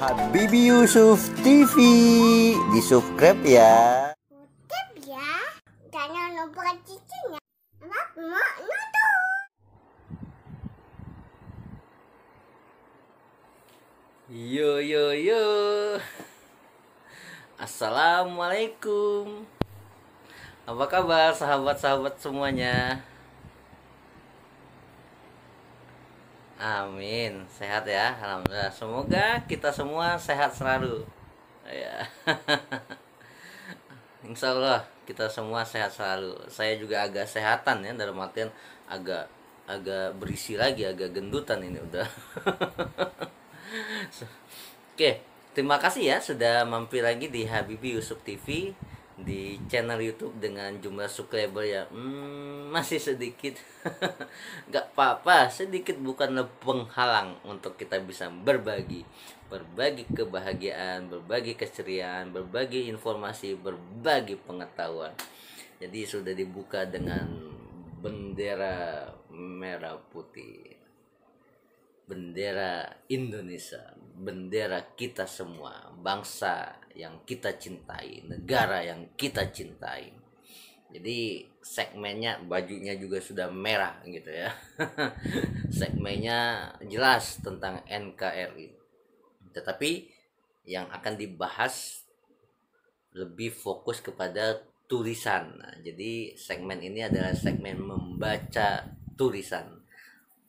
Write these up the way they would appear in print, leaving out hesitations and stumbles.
Habibie Yusuf TV, di subscribe ya. Subscribe ya. Jangan lupa cicinya. Mau nonton. Yo yo yo. Assalamualaikum. Apa kabar sahabat-sahabat semuanya? Amin, sehat ya, alhamdulillah. Semoga kita semua sehat selalu. Ya. Insya Allah kita semua sehat selalu. Saya juga agak sehatan ya, dalam artian agak berisi lagi, agak gendutan ini udah. Oke, terima kasih ya sudah mampir lagi di Habibie Yusuf TV, di channel YouTube dengan jumlah subscriber yang masih sedikit. Gak apa-apa, sedikit bukanlah penghalang untuk kita bisa berbagi kebahagiaan, berbagi keceriaan, berbagi informasi, berbagi pengetahuan. Jadi sudah dibuka dengan bendera merah putih, bendera Indonesia, bendera kita semua, bangsa yang kita cintai, negara yang kita cintai. Jadi segmennya, bajunya juga sudah merah gitu ya. Segmennya jelas tentang NKRI. Tetapi yang akan dibahas lebih fokus kepada tulisan. Nah, jadi segmen ini adalah segmen membaca tulisan.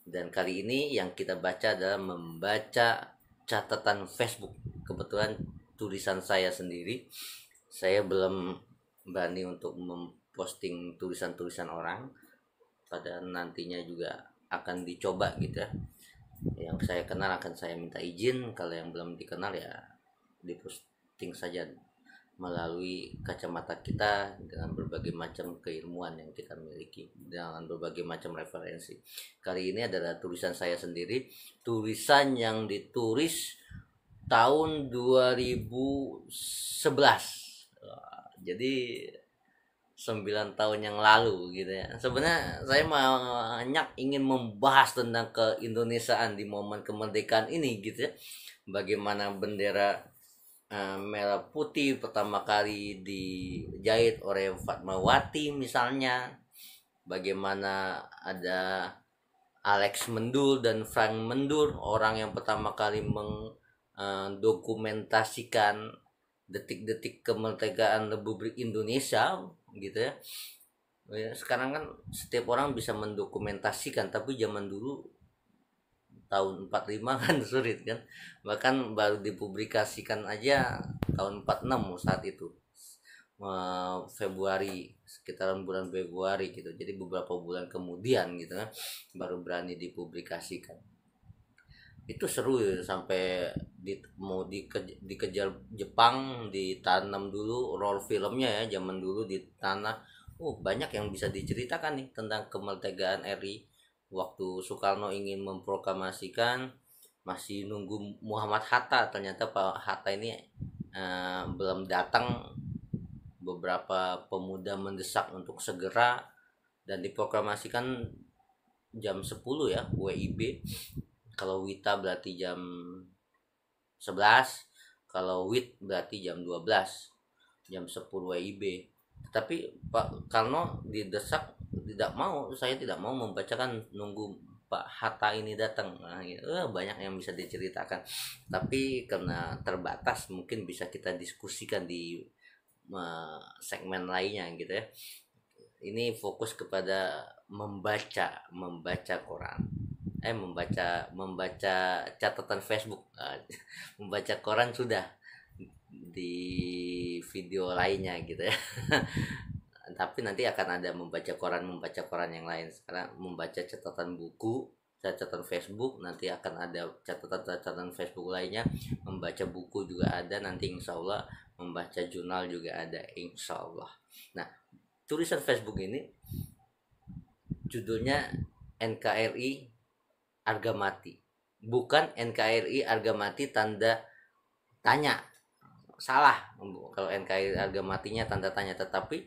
Dan kali ini yang kita baca adalah membaca catatan Facebook. Kebetulan tulisan saya sendiri, saya belum berani untuk memposting tulisan-tulisan orang. Pada nantinya juga akan dicoba gitu ya. Yang saya kenal akan saya minta izin, kalau yang belum dikenal ya diposting saja melalui kacamata kita dengan berbagai macam keilmuan yang kita miliki, dengan berbagai macam referensi. Kali ini adalah tulisan saya sendiri, tulisan yang ditulis tahun 2011. Jadi 9 tahun yang lalu gitu ya. Sebenarnya saya banyak ingin membahas tentang keindonesiaan di momen kemerdekaan ini gitu ya. Bagaimana bendera merah putih pertama kali dijahit oleh Fatmawati misalnya, bagaimana ada Alex Mendul dan Frank Mendur, orang yang pertama kali mendokumentasikan detik-detik kemerdekaan Republik Indonesia gitu ya. Sekarang kan setiap orang bisa mendokumentasikan, tapi zaman dulu tahun 45 kan sulit kan, bahkan baru dipublikasikan aja tahun 46 saat itu, Februari, sekitaran bulan Februari gitu. Jadi beberapa bulan kemudian gitu kan baru berani dipublikasikan. Itu seru ya, sampai mau dikejar Jepang, ditanam dulu roll filmnya ya, zaman dulu di tanah. Banyak yang bisa diceritakan nih tentang kemerdekaan RI. Waktu Soekarno ingin memproklamasikan, masih nunggu Muhammad Hatta. Ternyata Pak Hatta ini belum datang. Beberapa pemuda mendesak untuk segera, dan diproklamasikan jam 10 ya WIB. Kalau Wita berarti jam 11, kalau WIT berarti jam 12, jam 10 WIB. Tapi Pak Karno didesak, saya tidak mau membacakan, nunggu Pak Hatta ini datang. Banyak yang bisa diceritakan, tapi karena terbatas mungkin bisa kita diskusikan di segmen lainnya gitu ya. Ini fokus kepada membaca koran, membaca catatan Facebook. Membaca koran sudah di video lainnya gitu ya. Tapi nanti akan ada membaca koran yang lain. Sekarang membaca catatan buku, catatan Facebook, nanti akan ada catatan Facebook lainnya. Membaca buku juga ada nanti, insya Allah. Membaca jurnal juga ada, insya Allah. Nah, tulisan Facebook ini judulnya NKRI harga mati, bukan NKRI harga mati tanda tanya. Salah, kalau NKRI harga matinya tanda tanya, tetapi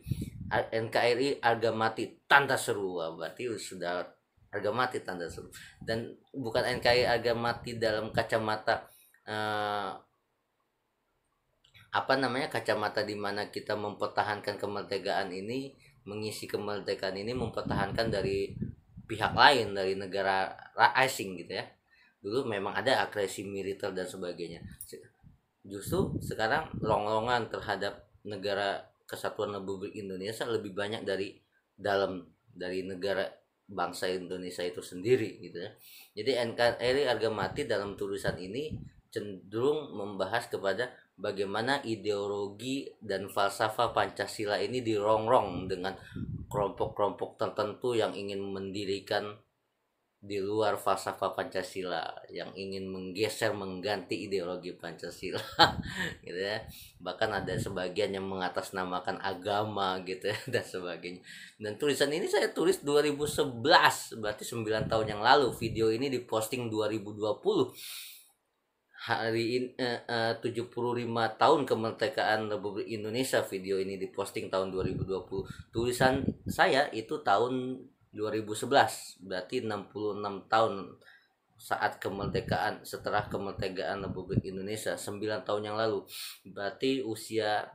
NKRI harga mati tanda seru. Berarti sudah harga mati tanda seru. Dan bukan NKRI harga mati dalam kacamata kacamata di mana kita mempertahankan kemerdekaan ini, mengisi kemerdekaan ini, mempertahankan dari pihak lain, dari negara asing gitu ya. Dulu memang ada agresi militer dan sebagainya. Justru sekarang rongrongan terhadap negara Kesatuan Republik Indonesia lebih banyak dari negara bangsa Indonesia itu sendiri gitu ya. Jadi NKRI harga mati dalam tulisan ini cenderung membahas kepada bagaimana ideologi dan falsafah Pancasila ini dirongrong dengan kelompok-kelompok tertentu yang ingin mendirikan di luar falsafah Pancasila, yang ingin mengganti ideologi Pancasila gitu ya. Bahkan ada sebagian yang mengatasnamakan agama gitu ya, dan sebagainya. Dan tulisan ini saya tulis 2011, berarti 9 tahun yang lalu. Video ini diposting 2020. Hari ini 75 tahun kemerdekaan Republik Indonesia. Video ini diposting tahun 2020. Tulisan saya itu tahun 2011, berarti 66 tahun saat kemerdekaan, setelah kemerdekaan Republik Indonesia 9 tahun yang lalu. Berarti usia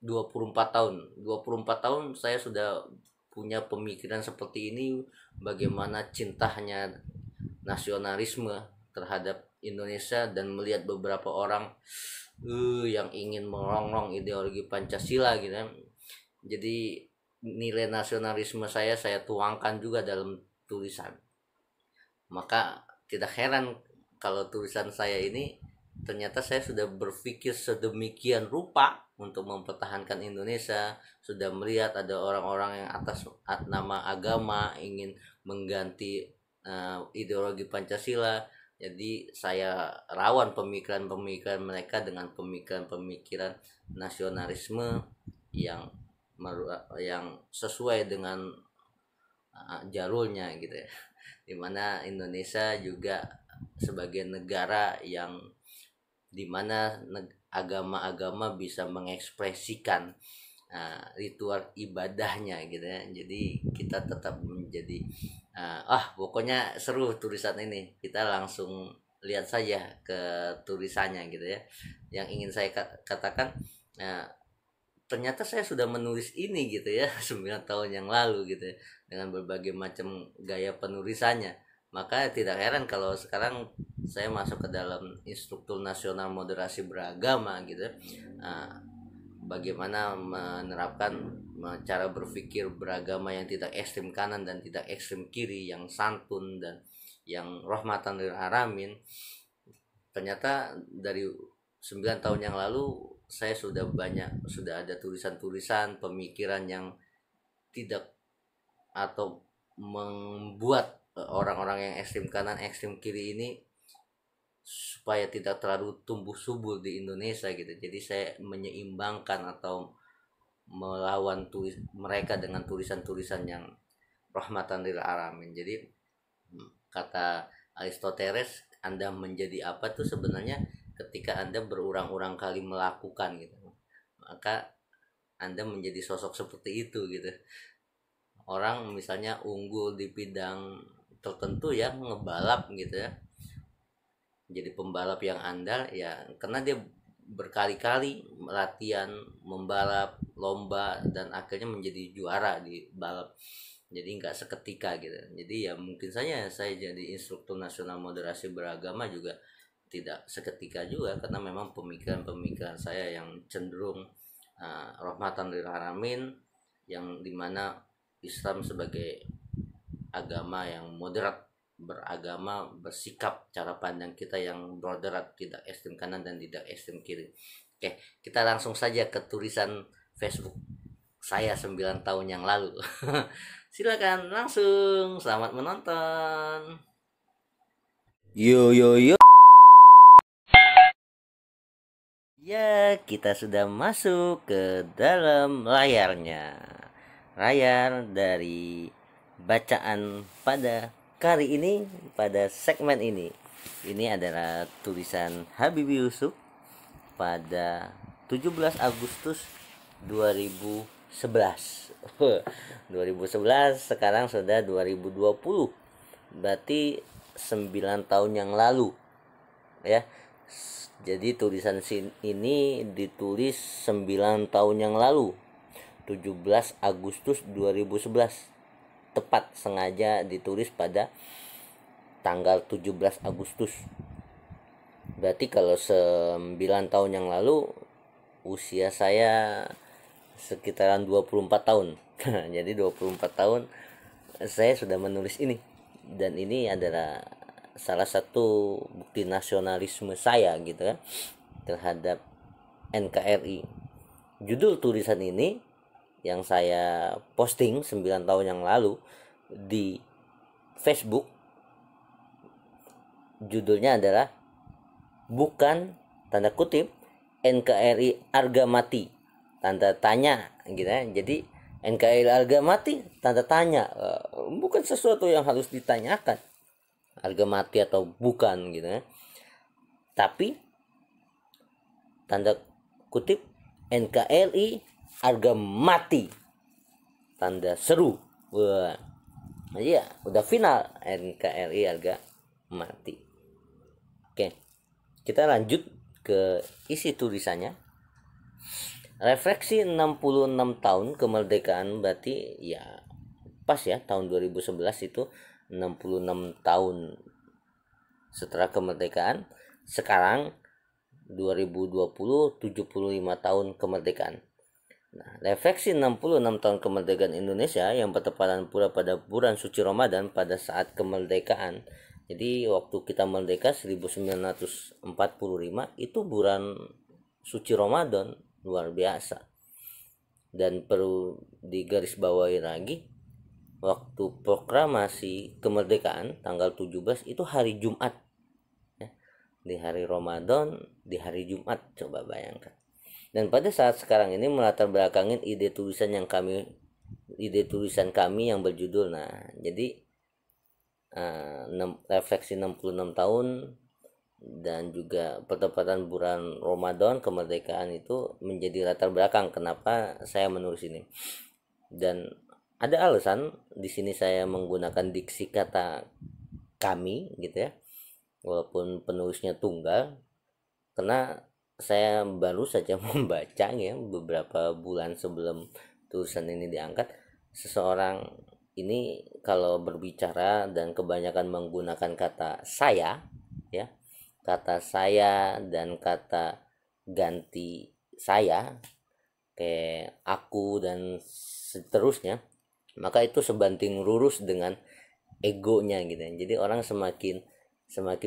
24 tahun. 24 tahun saya sudah punya pemikiran seperti ini, bagaimana cintanya nasionalisme terhadap Indonesia, dan melihat beberapa orang yang ingin merongrong ideologi Pancasila gitu ya. Jadi nilai nasionalisme saya tuangkan juga dalam tulisan. Maka tidak heran kalau tulisan saya ini ternyata saya sudah berpikir sedemikian rupa untuk mempertahankan Indonesia, sudah melihat ada orang-orang yang atas nama agama ingin mengganti ideologi Pancasila. Jadi saya rawan pemikiran-pemikiran mereka dengan pemikiran-pemikiran nasionalisme yang sesuai dengan jalurnya gitu ya, dimana Indonesia juga sebagai negara yang dimana agama-agama bisa mengekspresikan ritual ibadahnya gitu ya. Jadi kita tetap menjadi pokoknya seru tulisan ini. Kita langsung lihat saja ke tulisannya gitu ya. Yang ingin saya katakan, ternyata saya sudah menulis ini gitu ya 9 tahun yang lalu gitu ya, dengan berbagai macam gaya penulisannya. Maka tidak heran kalau sekarang saya masuk ke dalam Instruktur Nasional Moderasi Beragama gitu ya. Bagaimana menerapkan cara berpikir beragama yang tidak ekstrem kanan dan tidak ekstrem kiri, yang santun dan yang rahmatan lil alamin. Ternyata dari 9 tahun yang lalu saya sudah ada tulisan-tulisan pemikiran yang tidak atau membuat orang-orang yang ekstrem kanan ekstrem kiri ini supaya tidak terlalu tumbuh subur di Indonesia gitu. Jadi saya menyeimbangkan atau melawan mereka dengan tulisan-tulisan yang rahmatan lil alamin. Jadi kata Aristoteles, Anda menjadi apa tuh sebenarnya ketika Anda berurang-urang kali melakukan gitu, maka Anda menjadi sosok seperti itu gitu. Orang misalnya unggul di bidang tertentu ya, ngebalap gitu ya, jadi pembalap yang andal ya karena dia berkali-kali latihan membalap lomba dan akhirnya menjadi juara di balap. Jadi nggak seketika gitu. Jadi ya mungkin saja saya jadi Instruktur Nasional Moderasi Beragama juga tidak seketika juga, karena memang pemikiran-pemikiran saya yang cenderung rahmatan lil alamin, yang dimana Islam sebagai agama yang moderat, beragama, bersikap, cara pandang kita yang moderat, tidak ekstrem kanan dan tidak ekstrem kiri. Oke, kita langsung saja ke tulisan Facebook saya 9 tahun yang lalu. Silakan langsung, selamat menonton. Yo yo yo. Ya, kita sudah masuk ke dalam layarnya. Layar dari bacaan pada kali ini, pada segmen ini. Ini adalah tulisan Habibie Yusuf pada 17 Agustus 2011. 2011, sekarang sudah 2020. berarti 9 tahun yang lalu ya. Jadi tulisan ini ditulis 9 tahun yang lalu, 17 Agustus 2011. Tepat sengaja ditulis pada tanggal 17 Agustus. Berarti kalau 9 tahun yang lalu usia saya sekitaran 24 tahun. Jadi 24 tahun saya sudah menulis ini. Dan ini adalah salah satu bukti nasionalisme saya gitu kan terhadap NKRI. Judul tulisan ini yang saya posting 9 tahun yang lalu di Facebook, judulnya adalah bukan tanda kutip NKRI harga mati tanda tanya gitu ya. Jadi NKRI harga mati tanda tanya, bukan sesuatu yang harus ditanyakan harga mati atau bukan gitu ya, tapi tanda kutip NKRI harga mati tanda seru. Wah, iya udah final NKRI harga mati. Oke, kita lanjut ke isi tulisannya. Refleksi 66 tahun kemerdekaan, berarti ya pas ya, tahun 2011 itu 66 tahun setelah kemerdekaan. Sekarang 2020 75 tahun kemerdekaan. Nah, refleksi 66 tahun kemerdekaan Indonesia yang bertepatan pula pada bulan suci Ramadan pada saat kemerdekaan. Jadi waktu kita merdeka 1945 itu bulan suci Ramadan, luar biasa. Dan perlu digarisbawahi lagi, waktu proklamasi kemerdekaan tanggal 17 itu hari Jumat ya. Di hari Ramadan, di hari Jumat, coba bayangkan. Dan pada saat sekarang ini melatar belakangin ide tulisan kami yang berjudul, nah jadi refleksi 66 tahun dan juga pertepatan bulan Ramadan kemerdekaan itu menjadi latar belakang kenapa saya menulis ini. Dan ada alasan di sini saya menggunakan diksi kata kami gitu ya, walaupun penulisnya tunggal, karena saya baru saja membaca ya beberapa bulan sebelum tulisan ini diangkat, seseorang ini kalau berbicara dan kebanyakan menggunakan kata saya ya, kata saya dan kata ganti saya kayak aku dan seterusnya, maka itu sebanding lurus dengan egonya gitu ya. Jadi orang semakin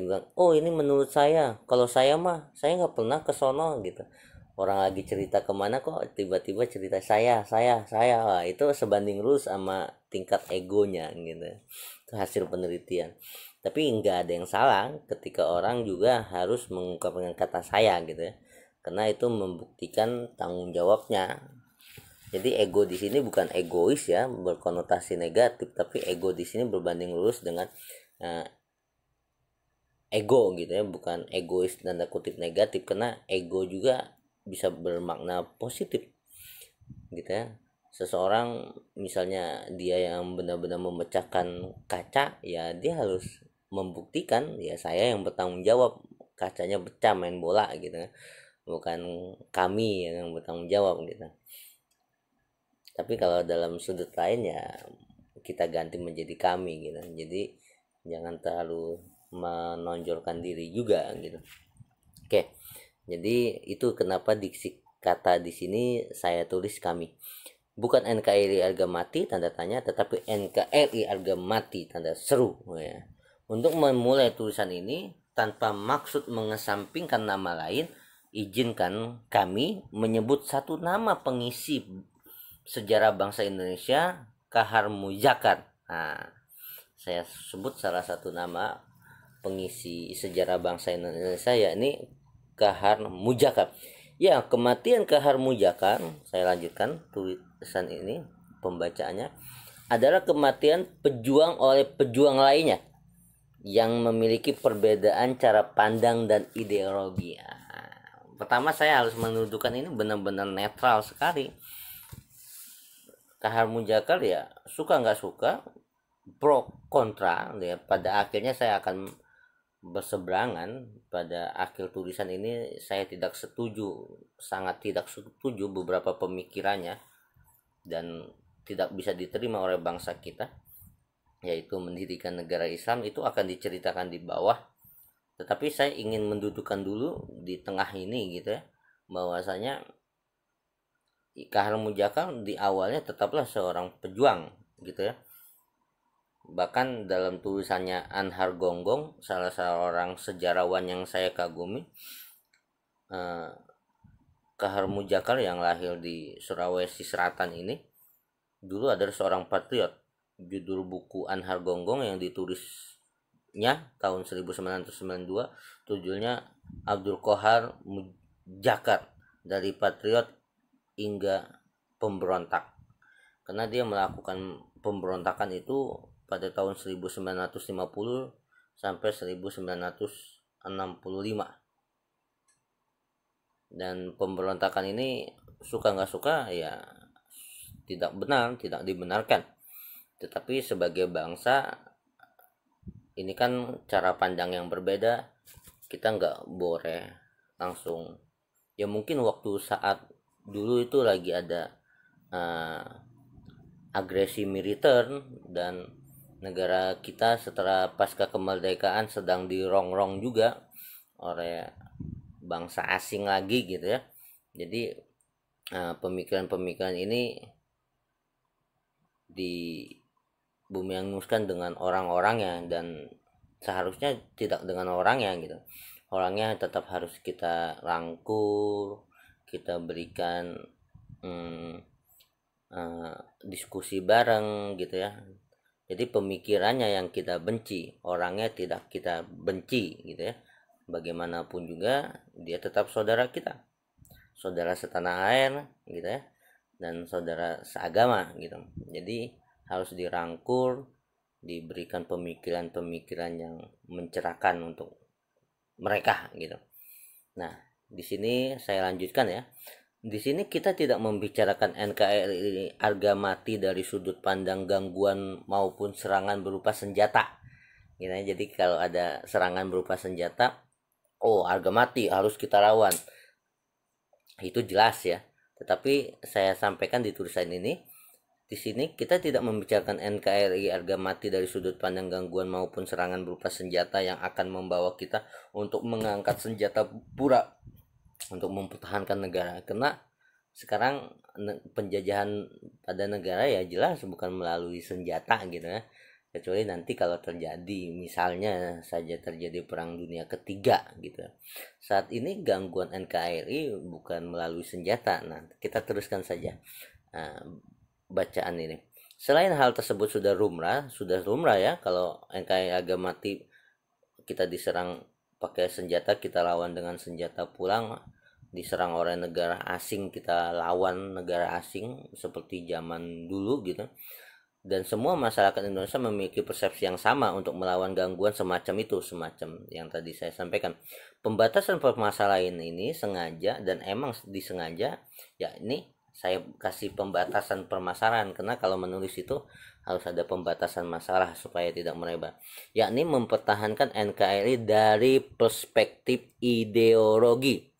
bilang, oh ini menurut saya, kalau saya mah saya nggak pernah ke sono gitu. Orang lagi cerita kemana kok tiba-tiba cerita saya. Wah, itu sebanding lurus sama tingkat egonya gitu. Itu hasil penelitian. Tapi nggak ada yang salah ketika orang juga harus mengungkapkan kata saya gitu ya, karena itu membuktikan tanggung jawabnya. Jadi ego di sini bukan egois ya, berkonotasi negatif, tapi ego di sini berbanding lurus dengan ego gitu ya, bukan egois tanda kutip negatif, karena ego juga bisa bermakna positif gitu ya. Seseorang misalnya dia yang benar-benar memecahkan kaca, ya dia harus membuktikan ya saya yang bertanggung jawab kacanya pecah main bola gitu ya, bukan kami yang bertanggung jawab gitu. Tapi kalau dalam sudut lain ya kita ganti menjadi kami gitu. Jadi jangan terlalu menonjolkan diri juga gitu. Oke. Jadi itu kenapa diksi kata di sini saya tulis kami. Bukan NKRI harga mati tanda tanya, tetapi NKRI harga mati tanda seru ya. Untuk memulai tulisan ini tanpa maksud mengesampingkan nama lain, izinkan kami menyebut satu nama pengisi sejarah bangsa Indonesia, Kahar Muzakar. Nah, saya sebut salah satu nama pengisi sejarah bangsa Indonesia, yakni Kahar Muzakar. Ya, kematian Kahar Muzakar, saya lanjutkan tulisan ini pembacaannya, adalah kematian pejuang oleh pejuang lainnya yang memiliki perbedaan cara pandang dan ideologi. Nah, pertama saya harus menunjukkan ini benar-benar netral sekali. Kahar Muzakar ya suka nggak suka pro kontra ya, pada akhirnya saya akan berseberangan. Pada akhir tulisan ini saya tidak setuju, sangat tidak setuju beberapa pemikirannya dan tidak bisa diterima oleh bangsa kita, yaitu mendirikan negara Islam. Itu akan diceritakan di bawah, tetapi saya ingin mendudukan dulu di tengah ini gitu ya, bahwasanya Kahar Mujakal di awalnya tetaplah seorang pejuang gitu ya. Bahkan dalam tulisannya Anhar Gonggong, salah seorang sejarawan yang saya kagumi, Kahar Mujakal yang lahir di Sulawesi Selatan ini dulu adalah seorang patriot. Judul buku Anhar Gonggong yang ditulisnya tahun 1992, judulnya Abdul Qahar Mujakar, dari patriot hingga pemberontak. Karena dia melakukan pemberontakan itu pada tahun 1950 sampai 1965, dan pemberontakan ini suka nggak suka ya tidak benar, tidak dibenarkan. Tetapi sebagai bangsa ini kan cara pandang yang berbeda, kita nggak boleh langsung ya. Mungkin waktu saat dulu itu lagi ada agresi militer dan negara kita setelah pasca kemerdekaan sedang dirongrong juga oleh bangsa asing lagi gitu ya. Jadi pemikiran-pemikiran ini dibumianguskan dengan orang-orangnya, dan seharusnya tidak dengan orangnya gitu. Orangnya tetap harus kita rangkul, kita berikan diskusi bareng gitu ya. Jadi pemikirannya yang kita benci, orangnya tidak kita benci gitu ya. Bagaimanapun juga dia tetap saudara kita, saudara setanah air gitu ya, dan saudara seagama gitu. Jadi harus dirangkul, diberikan pemikiran-pemikiran yang mencerahkan untuk mereka gitu. Nah, di sini saya lanjutkan ya. Di sini kita tidak membicarakan NKRI harga mati dari sudut pandang gangguan maupun serangan berupa senjata. Gitu ya. Jadi kalau ada serangan berupa senjata, oh harga mati harus kita lawan. Itu jelas ya. Tetapi saya sampaikan di tulisan ini, di sini kita tidak membicarakan NKRI harga mati dari sudut pandang gangguan maupun serangan berupa senjata yang akan membawa kita untuk mengangkat senjata pura untuk mempertahankan negara. Karena sekarang penjajahan pada negara ya jelas bukan melalui senjata gitu ya, kecuali nanti kalau terjadi misalnya saja terjadi perang dunia ketiga gitu. Saat ini gangguan NKRI bukan melalui senjata. Nah, kita teruskan saja bacaan ini. Selain hal tersebut sudah rumrah ya, kalau NKRI harga mati kita diserang pakai senjata, kita lawan dengan senjata pulang. Diserang oleh negara asing, kita lawan negara asing seperti zaman dulu gitu. Dan semua masyarakat Indonesia memiliki persepsi yang sama untuk melawan gangguan semacam itu, semacam yang tadi saya sampaikan. Pembatasan permasalahan ini sengaja dan emang disengaja, ya ini saya kasih pembatasan permasalahan karena kalau menulis itu harus ada pembatasan masalah supaya tidak melebar, yakni mempertahankan NKRI dari perspektif ideologi.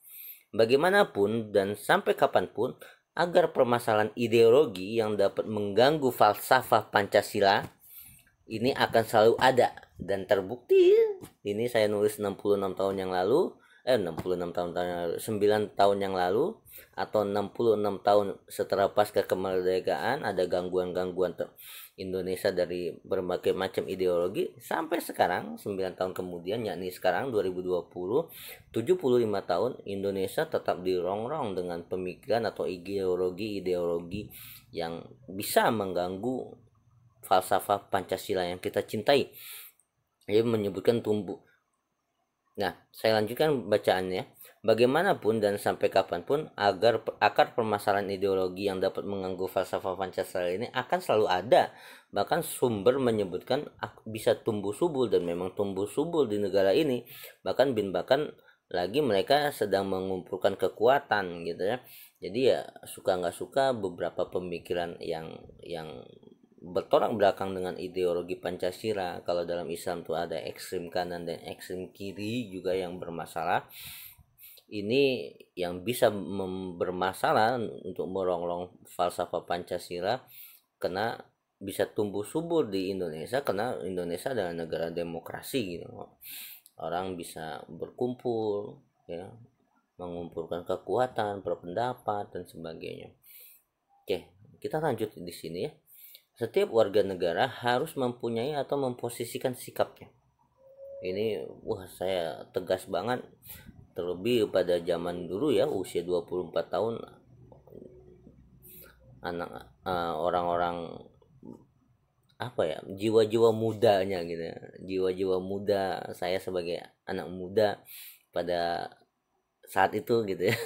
Bagaimanapun dan sampai kapanpun, agar permasalahan ideologi yang dapat mengganggu falsafah Pancasila ini akan selalu ada. Dan terbukti, ini saya nulis 66 tahun yang lalu, 66 tahun yang lalu, 9 tahun yang lalu, atau 66 tahun setelah pasca kemerdekaan, ada gangguan-gangguan Indonesia dari berbagai macam ideologi. Sampai sekarang 9 tahun kemudian, yakni sekarang 2020, 75 tahun, Indonesia tetap dirongrong dengan pemikiran atau ideologi yang bisa mengganggu falsafah Pancasila yang kita cintai. Ia menyebutkan tumbuh. Nah, saya lanjutkan bacaannya. Bagaimanapun dan sampai kapanpun, agar akar permasalahan ideologi yang dapat mengganggu falsafah Pancasila ini akan selalu ada. Bahkan sumber menyebutkan bisa tumbuh subur, dan memang tumbuh subur di negara ini. Bahkan lagi mereka sedang mengumpulkan kekuatan gitu ya. Jadi ya suka nggak suka beberapa pemikiran yang bertolak belakang dengan ideologi Pancasila. Kalau dalam Islam tuh ada ekstrem kanan dan ekstrem kiri juga yang bermasalah. Ini yang bisa bermasalah untuk merongrong falsafah Pancasila, karena bisa tumbuh subur di Indonesia karena Indonesia adalah negara demokrasi gitu. Orang bisa berkumpul ya, mengumpulkan kekuatan, berpendapat dan sebagainya. Oke, kita lanjut di sini ya. Setiap warga negara harus mempunyai atau memposisikan sikapnya. Ini saya tegas banget, terlebih pada zaman dulu ya, usia 24 tahun anak orang-orang jiwa-jiwa mudanya gitu ya. Jiwa-jiwa muda saya sebagai anak muda pada saat itu gitu ya.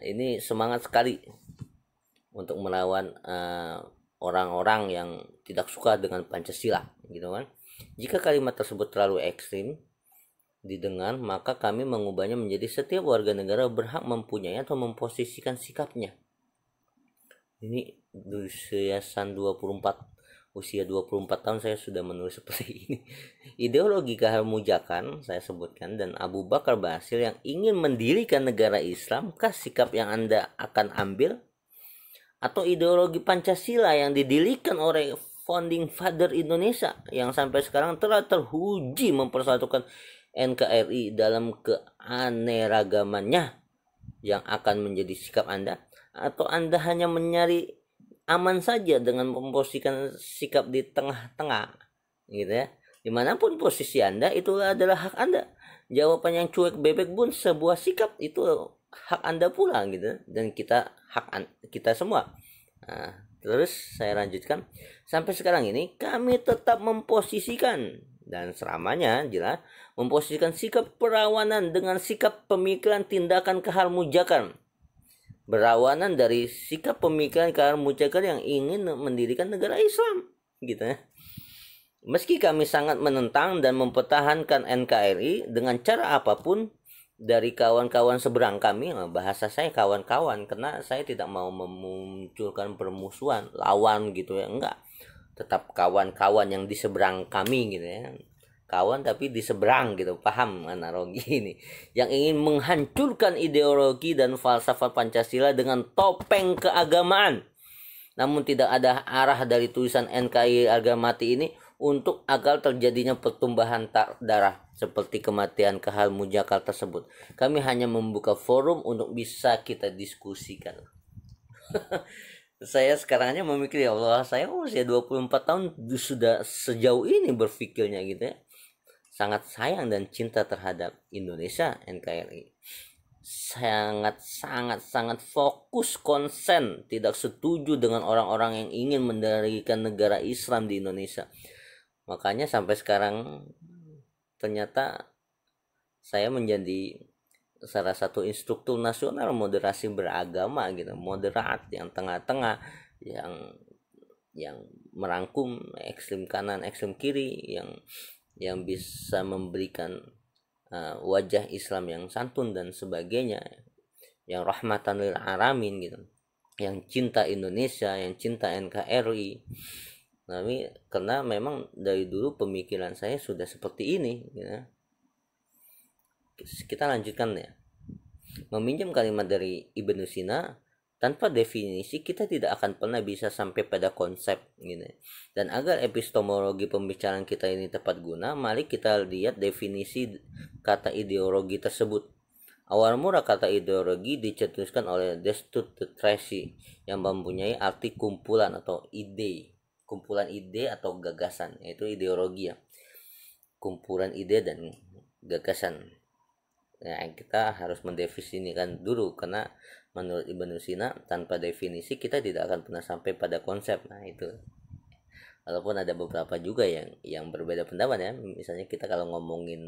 Ini semangat sekali untuk melawan orang-orang yang tidak suka dengan Pancasila gitu kan. Jika kalimat tersebut terlalu ekstrim didengar, maka kami mengubahnya menjadi setiap warga negara berhak mempunyai atau memposisikan sikapnya. Ini usia 24 tahun saya sudah menulis seperti ini. Ideologi keharmujakan saya sebutkan, dan Abu Bakar Basir yang ingin mendirikan negara Islam, kah sikap yang Anda akan ambil? Atau ideologi Pancasila yang didirikan oleh founding father Indonesia yang sampai sekarang telah teruji mempersatukan NKRI dalam keanekaragamannya, yang akan menjadi sikap Anda? Atau Anda hanya mencari aman saja dengan memposisikan sikap di tengah-tengah gitu ya? Dimanapun posisi Anda, itu adalah hak Anda. Jawaban yang cuek bebek pun sebuah sikap, itu hak Anda pula gitu, dan kita semua. Nah, terus saya lanjutkan, sampai sekarang ini kami tetap memposisikan dan selamanya jelas memposisikan sikap perlawanan dengan sikap pemikiran tindakan keharmujakan, berlawanan dari sikap pemikiran keharmujakan yang ingin mendirikan negara Islam gitu ya. Meski kami sangat menentang dan mempertahankan NKRI dengan cara apapun dari kawan-kawan seberang kami, bahasa saya kawan-kawan karena saya tidak mau memunculkan permusuhan lawan gitu ya, enggak, tetap kawan-kawan yang di seberang kami gitu ya, kawan tapi di seberang gitu, paham analogi ini, yang ingin menghancurkan ideologi dan falsafah Pancasila dengan topeng keagamaan. Namun tidak ada arah dari tulisan NKRI harga mati ini untuk agar terjadinya pertumbuhan darah seperti kematian keharmujakan tersebut. Kami hanya membuka forum untuk bisa kita diskusikan. Saya sekarangnya memikir, ya Allah, saya usia 24 tahun sudah sejauh ini berpikirnya gitu ya. Sangat sayang dan cinta terhadap Indonesia NKRI. Sangat fokus, konsen, tidak setuju dengan orang-orang yang ingin mendirikan negara Islam di Indonesia. Makanya sampai sekarang ternyata saya menjadi salah satu instruktur nasional moderasi beragama gitu, moderat, yang tengah-tengah, yang merangkum ekstrem kanan, ekstrem kiri, yang bisa memberikan wajah Islam yang santun dan sebagainya, yang rahmatan lil alamin gitu, yang cinta Indonesia, yang cinta NKRI. Tapi karena memang dari dulu pemikiran saya sudah seperti ini gitu. Kita lanjutkan ya. Meminjam kalimat dari Ibnu Sina, tanpa definisi kita tidak akan pernah bisa sampai pada konsep gitu. Dan agar epistemologi pembicaraan kita ini tepat guna, mari kita lihat definisi kata ideologi tersebut. Awal mula kata ideologi dicetuskan oleh Destutt de Tracy yang mempunyai arti kumpulan atau ide, kumpulan ide atau gagasan, yaitu ideologi ya, kumpulan ide dan gagasan. Nah, kita harus mendefinisikan dulu, karena menurut Ibnu Sina tanpa definisi kita tidak akan pernah sampai pada konsep. Nah itu, walaupun ada beberapa juga yang berbeda pendapat ya. Misalnya kita kalau ngomongin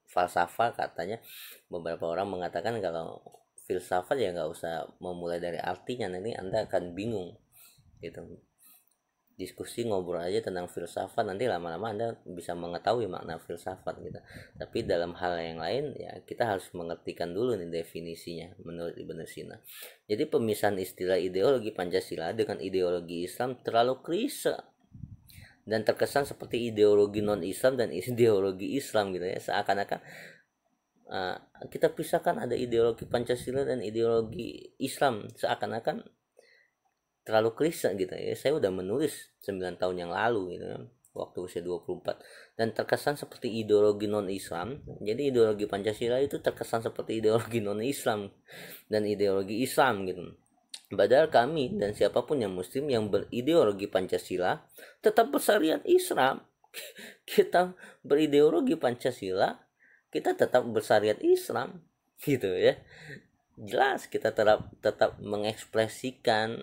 falsafah, katanya beberapa orang mengatakan kalau filsafat ya nggak usah memulai dari artinya, nanti Anda akan bingung gitu. diskusi ngobrol aja tentang filsafat, nanti lama-lama Anda bisa mengetahui makna filsafat gitu. Tapi dalam hal yang lain ya kita harus mengertikan dulu nih definisinya menurut Ibnu Sina. Jadi pemisahan istilah ideologi Pancasila dengan ideologi Islam terlalu klise dan terkesan seperti ideologi non Islam dan ideologi Islam gitu ya, seakan-akan kita pisahkan ada ideologi Pancasila dan ideologi Islam, seakan-akan terlalu klise gitu ya. Saya udah menulis 9 tahun yang lalu gitu kan, waktu usia 24, dan terkesan seperti ideologi non Islam. Jadi ideologi Pancasila itu terkesan seperti ideologi non Islam dan ideologi Islam gitu. Padahal kami dan siapapun yang muslim yang berideologi Pancasila tetap bersyariat Islam. Kita berideologi Pancasila, kita tetap bersyariat Islam gitu ya. Jelas kita tetap mengekspresikan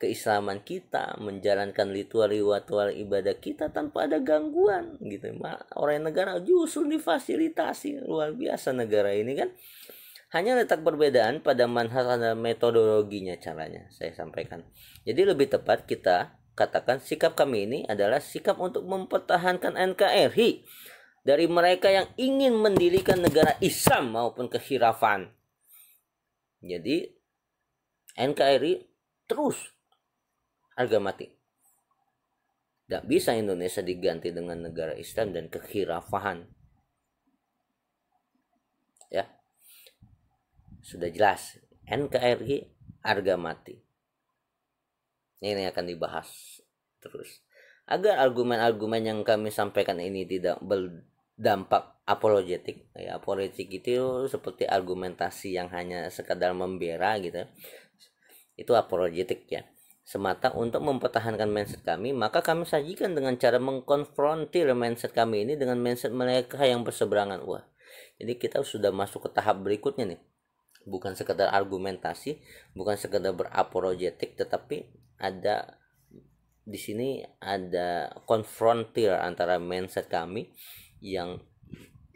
keislaman kita, menjalankan ritual ibadah kita tanpa ada gangguan gitu. Orang negara justru difasilitasi, luar biasa negara ini kan. Hanya letak perbedaan pada manhaj dan metodologinya, caranya saya sampaikan. Jadi lebih tepat kita katakan sikap kami ini adalah sikap untuk mempertahankan NKRI dari mereka yang ingin mendirikan negara Islam maupun kekhilafan. Jadi NKRI terus harga mati. Tidak bisa Indonesia diganti dengan negara Islam dan kekhilafahan. Ya. Sudah jelas, NKRI harga mati. Ini akan dibahas terus. Agar argumen-argumen yang kami sampaikan ini tidak berdampak apologetik. Ya, apologetik itu seperti argumentasi yang hanya sekadar membela gitu. Itu apologetik ya. Semata untuk mempertahankan mindset kami, maka kami sajikan dengan cara mengkonfrontir mindset kami ini dengan mindset mereka yang berseberangan. Wah, jadi kita sudah masuk ke tahap berikutnya nih. Bukan sekedar argumentasi, bukan sekedar berapologetik, tetapi ada di sini ada konfrontir antara mindset kami yang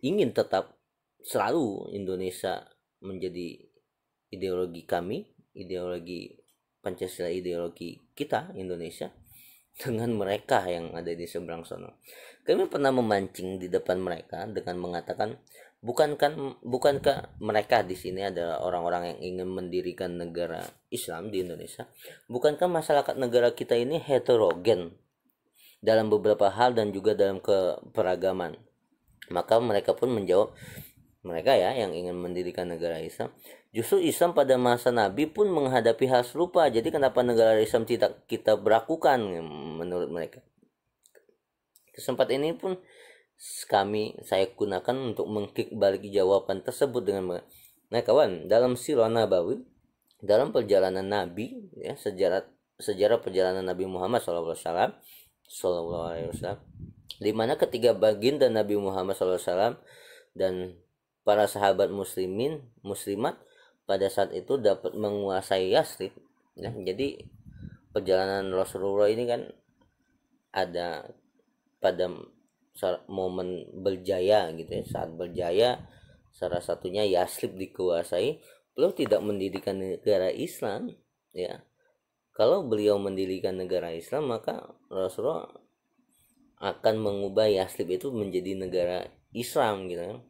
ingin tetap selalu Indonesia menjadi ideologi kami, ideologi Pancasila, ideologi kita Indonesia, dengan mereka yang ada di seberang sana. Kami pernah memancing di depan mereka dengan mengatakan, bukankah mereka di sini adalah orang-orang yang ingin mendirikan negara Islam di Indonesia? Bukankah masyarakat negara kita ini heterogen dalam beberapa hal dan juga dalam keberagaman? Maka mereka pun menjawab, mereka ya yang ingin mendirikan negara Islam, justru Islam pada masa Nabi pun menghadapi hal serupa. Jadi kenapa negara Islam tidak kita berakukan menurut mereka? Kesempatan ini pun saya gunakan untuk mengklik balik jawaban tersebut dengan nah kawan, dalam Sirah Nabawi, dalam perjalanan Nabi ya, sejarah perjalanan Nabi Muhammad SAW, di mana ketiga baginda Nabi Muhammad SAW dan para sahabat muslimat pada saat itu dapat menguasai Yathrib ya. Jadi perjalanan Rasulullah ini kan ada pada momen berjaya gitu ya. Saat berjaya salah satunya Yathrib dikuasai, beliau tidak mendirikan negara Islam ya. Kalau beliau mendirikan negara Islam, maka Rasulullah akan mengubah Yathrib itu menjadi negara Islam gitu ya.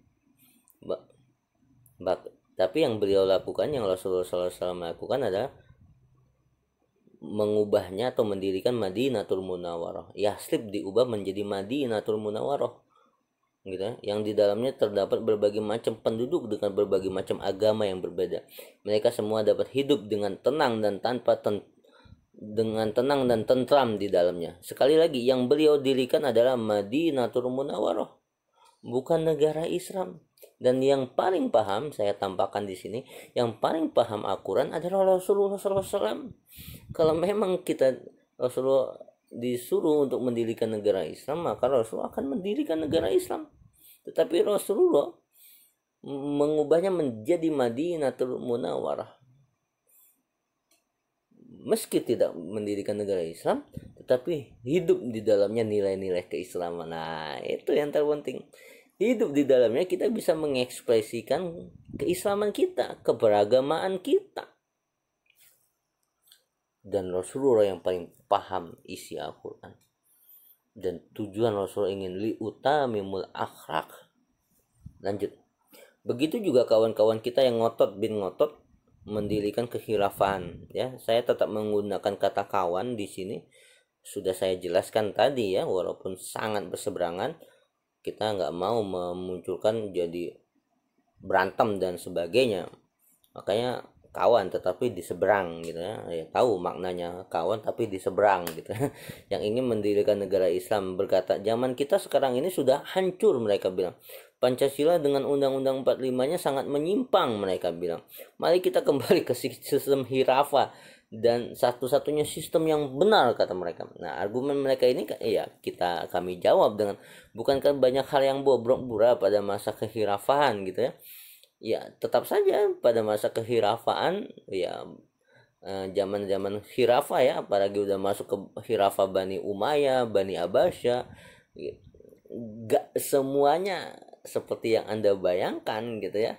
Tapi yang beliau lakukan, yang Rasulullah SAW lakukan adalah mengubahnya atau mendirikan Madinatul Munawwarah. Yathrib diubah menjadi Madinatul Munawwarah gitu ya, yang di dalamnya terdapat berbagai macam penduduk dengan berbagai macam agama yang berbeda. Mereka semua dapat hidup dengan tenang dan tenang dan tentram di dalamnya. Sekali lagi, yang beliau dirikan adalah Madinatul Munawwarah, bukan negara Islam. Dan yang paling paham, saya tampakkan di sini, yang paling paham Al-Quran adalah Rasulullah SAW. Kalau memang Rasulullah disuruh untuk mendirikan negara Islam, maka Rasulullah akan mendirikan negara Islam. Tetapi Rasulullah mengubahnya menjadi Madinatul Munawwarah. Meski tidak mendirikan negara Islam, tetapi hidup di dalamnya nilai-nilai keislaman. Nah, itu yang terpenting. Hidup di dalamnya kita bisa mengekspresikan keislaman kita, keberagamaan kita. dan Rasulullah yang paling paham isi Al-Quran. Dan tujuan Rasul ingin liutamimul akhlak. Lanjut. Begitu juga kawan-kawan kita yang ngotot bin ngotot mendirikan kekhilafan, ya. Saya tetap menggunakan kata kawan di sini. Sudah saya jelaskan tadi ya, walaupun sangat berseberangan, kita nggak mau memunculkan jadi berantem dan sebagainya. Makanya kawan tetapi di seberang gitu ya. Ya tahu maknanya kawan tapi di seberang gitu. Yang ingin mendirikan negara Islam berkata, zaman kita sekarang ini sudah hancur, mereka bilang. Pancasila dengan Undang-Undang 45-nya sangat menyimpang, mereka bilang. Mari kita kembali ke sistem khilafah dan satu-satunya sistem yang benar, kata mereka. Nah, argumen mereka ini ya kami jawab dengan, bukankah banyak hal yang bobrok pura pada masa kekhilafahan gitu ya. Ya, tetap saja pada masa kehirafaan ya, zaman-zaman khilafah ya, apalagi udah masuk ke khilafah Bani Umayyah, Bani Abbasya, ya, gak semuanya seperti yang Anda bayangkan gitu ya.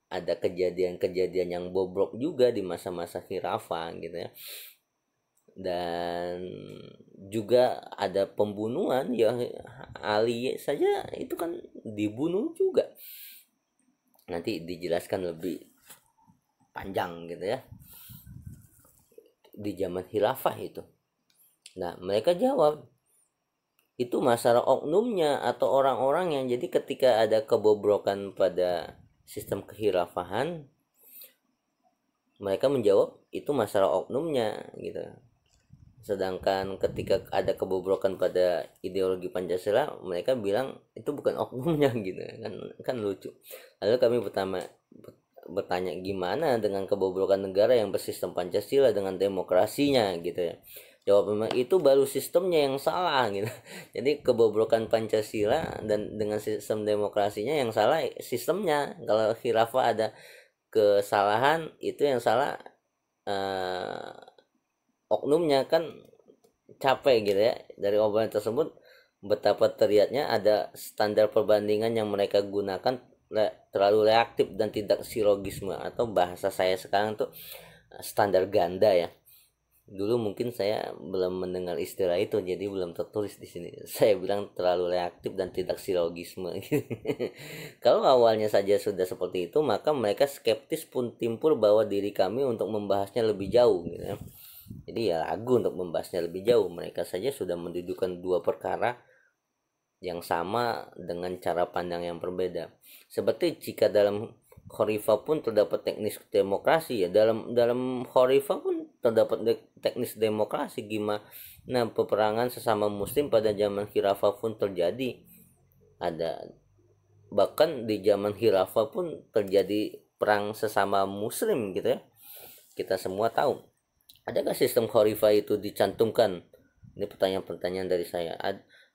Ada kejadian-kejadian yang bobrok juga di masa-masa khilafah gitu ya. Dan juga ada pembunuhan ya, Ali saja itu kan dibunuh juga. Nanti dijelaskan lebih panjang gitu ya di zaman khilafah itu. Nah, mereka jawab itu masalah oknumnya atau orang-orang yang, jadi ketika ada kebobrokan pada sistem kekhilafahan, mereka menjawab itu masalah oknumnya gitu. Sedangkan ketika ada kebobrokan pada ideologi Pancasila, mereka bilang itu bukan oknumnya gitu kan lucu. Lalu kami bertanya gimana dengan kebobrokan negara yang bersistem Pancasila dengan demokrasinya gitu ya. Jawab, itu baru sistemnya yang salah gitu. Jadi kebobrokan Pancasila dan dengan sistem demokrasinya yang salah sistemnya. Kalau khilafah ada kesalahan, itu yang salah oknumnya. Kan capek gitu ya dari obrolan tersebut, betapa terlihatnya ada standar perbandingan yang mereka gunakan terlalu reaktif dan tidak silogisme, atau bahasa saya sekarang tuh standar ganda ya. Dulu mungkin saya belum mendengar istilah itu, jadi belum tertulis di sini. Saya bilang terlalu reaktif dan tidak silogisme. Kalau awalnya saja sudah seperti itu, maka mereka skeptis pun timbul bahwa diri kami untuk membahasnya lebih jauh gitu ya. Jadi ya ragu untuk membahasnya lebih jauh. Mereka saja sudah mendudukkan dua perkara yang sama dengan cara pandang yang berbeda. Seperti jika dalam Khalifah pun terdapat teknis demokrasi ya, dalam Khalifah pun terdapat teknis demokrasi. Gimana peperangan sesama muslim pada zaman khilafah pun terjadi. Ada bahkan di zaman khilafah pun terjadi perang sesama muslim gitu ya. Kita semua tahu. Adakah sistem khalifah itu dicantumkan? Ini pertanyaan-pertanyaan dari saya.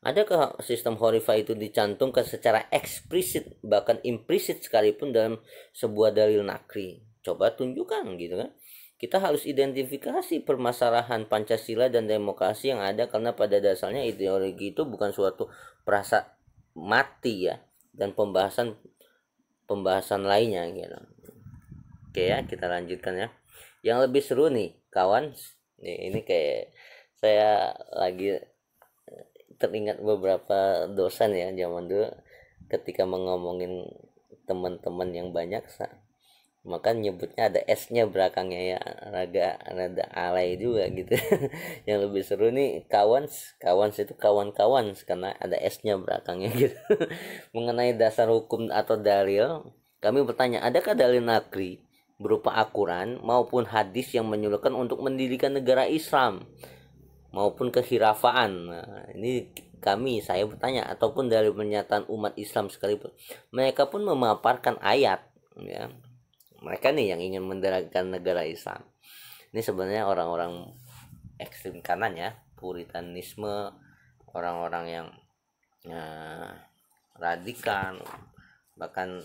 Adakah sistem khalifah itu dicantumkan secara eksplisit bahkan implisit sekalipun dalam sebuah dalil nakli? Coba tunjukkan gitu kan. Kita harus identifikasi permasalahan Pancasila dan demokrasi yang ada, karena pada dasarnya ideologi itu bukan suatu perasa mati ya, dan pembahasan lainnya gitu. Oke ya, kita lanjutkan ya. Yang lebih seru nih kawan, ini kayak saya lagi teringat beberapa dosen ya zaman dulu, ketika mengomongin teman-teman yang banyak, maka nyebutnya ada S-nya belakangnya ya, rada alay juga gitu. Yang lebih seru nih kawan itu kawan-kawan karena ada S-nya belakangnya gitu. Mengenai dasar hukum atau dalil, kami bertanya, adakah dalil nakli berupa Al-Quran maupun hadis yang menyuruhkan untuk mendirikan negara Islam maupun kekhilafaan? Nah, ini saya bertanya, ataupun dari pernyataan umat Islam sekalipun. Mereka pun memaparkan ayat ya. Mereka nih yang ingin mendirikan negara Islam. Ini sebenarnya orang-orang ekstrem kanan ya, puritanisme, orang-orang yang radikal, bahkan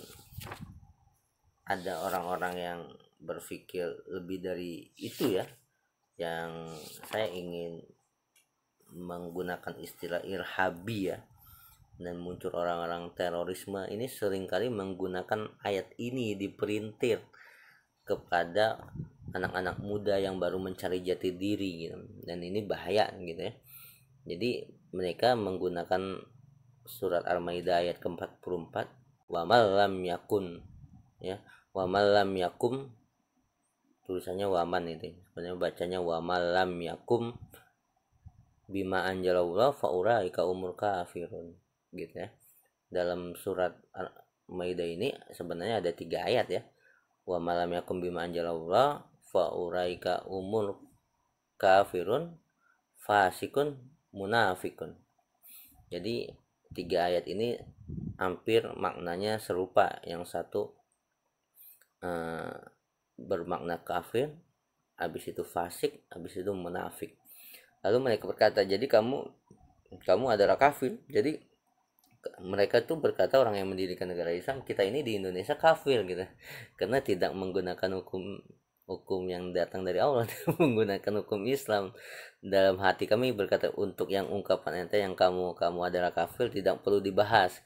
ada orang-orang yang berpikir lebih dari itu ya, yang saya ingin menggunakan istilah irhabi ya, dan muncul orang-orang terorisme ini seringkali menggunakan ayat ini diperintir kepada anak-anak muda yang baru mencari jati diri gitu. Dan ini bahaya gitu ya. Jadi mereka menggunakan surat Al-Maidah ayat ke-44, wa malam yakun ya, wa malam yakum, tulisannya waman itu sebenarnya bacanya wa malam yakum bima anjalallah fauraika umur kafirun gitu ya. Dalam surat Al-Maidah ini sebenarnya ada 3 ayat ya. Wa malam yakum bima anjalallah fauraika umur kafirun fasikun munafikun. Jadi 3 ayat ini hampir maknanya serupa. Yang satu bermakna kafir, habis itu fasik, habis itu munafik. Lalu mereka berkata, jadi kamu adalah kafir. Jadi mereka tuh berkata, orang yang mendirikan negara Islam, kita ini di Indonesia kafir gitu, karena tidak menggunakan hukum yang datang dari Allah, menggunakan hukum Islam. Dalam hati kami berkata, untuk yang ungkapan ente yang kamu adalah kafir tidak perlu dibahas,